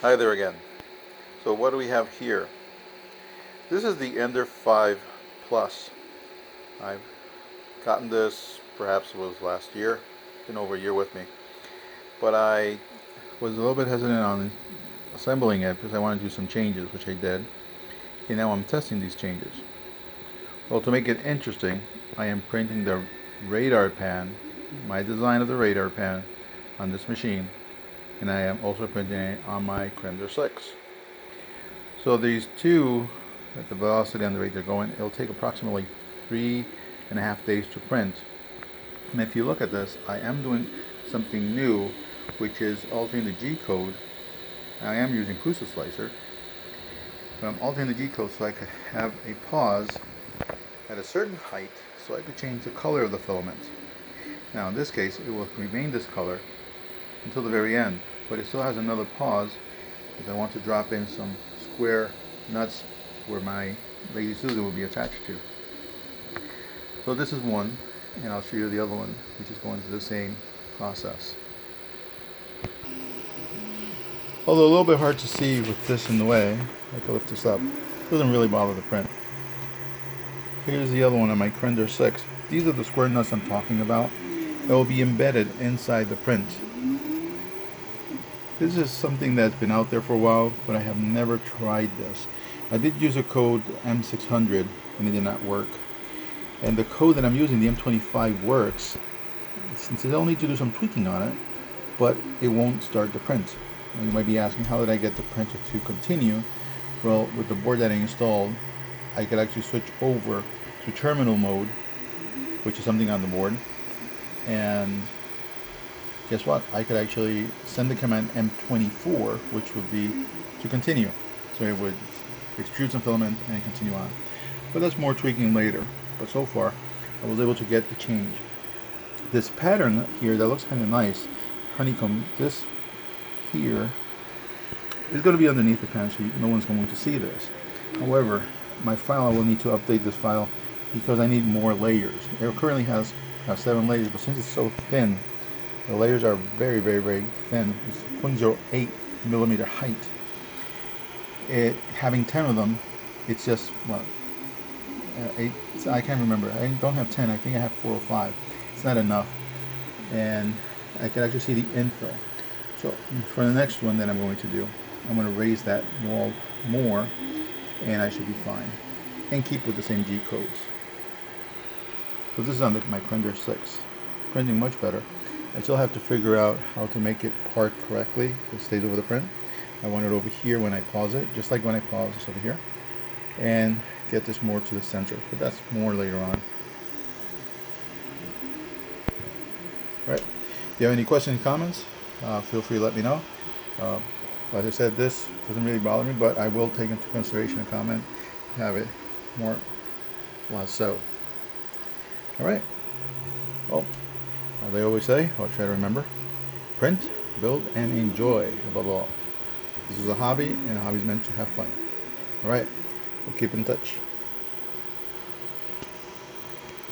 Hi there again. So what do we have here? This is the Ender 5 Plus. I've gotten this, perhaps it was last year, been over a year with me. But I was a little bit hesitant on assembling it because I wanted to do some changes, which I did. And now I'm testing these changes. Well, to make it interesting, I am printing the radar pan, my design of the radar pan, on this machine. And I am also printing it on my Crender 6. So these two, at the velocity and the rate they're going, it'll take approximately 3.5 days to print. And if you look at this, I am doing something new, which is altering the G code. I am using Prusa Slicer, but I'm altering the G code so I could have a pause at a certain height so I could change the color of the filament. Now in this case, it will remain this color until the very end, but it still has another pause because I want to drop in some square nuts where my Lady Susan will be attached to. So this is one, and I'll show you the other one, which is going through the same process. Although a little bit hard to see with this in the way, I can lift this up. It doesn't really bother the print. Here's the other one on my Crender 6. These are the square nuts I'm talking about. That will be embedded inside the print. This is something that's been out there for a while, but I have never tried this. I did use a code M600 and it did not work. And the code that I'm using, the M25, works, since I'll need to do some tweaking on it, but it won't start the print. And you might be asking, how did I get the printer to continue? Well, with the board that I installed, I could actually switch over to terminal mode, which is something on the board, and guess what? I could actually send the command M24, which would be to continue. So it would extrude some filament and continue on. But that's more tweaking later. But so far, I was able to get the change. This pattern here that looks kind of nice, honeycomb, this here is going to be underneath the pan, so no one's going to see this. However, my file, I will need to update this file because I need more layers. It currently has 7 layers, but since it's so thin, the layers are very, very, very thin. It's 0.08 millimeter height. Having 10 of them, it's just, what, 8, I can't remember. I don't have 10, I think I have 4 or 5. It's not enough. And I can actually see the infill. So for the next one that I'm going to do, I'm going to raise that wall more, and I should be fine. And keep with the same G codes. So this is on my Crender 6. Printing much better. I still have to figure out how to make it park correctly so it stays over the print. I want it over here when I pause it, just like when I pause this over here. And get this more to the center, but that's more later on. Alright, if you have any questions and comments, feel free to let me know. Like I said, this doesn't really bother me, but I will take into consideration a comment, have it more less so. Alright, well, as they always say, I'll try to remember, print, build, and enjoy above all. This is a hobby, and a hobby is meant to have fun. Alright, we'll keep in touch.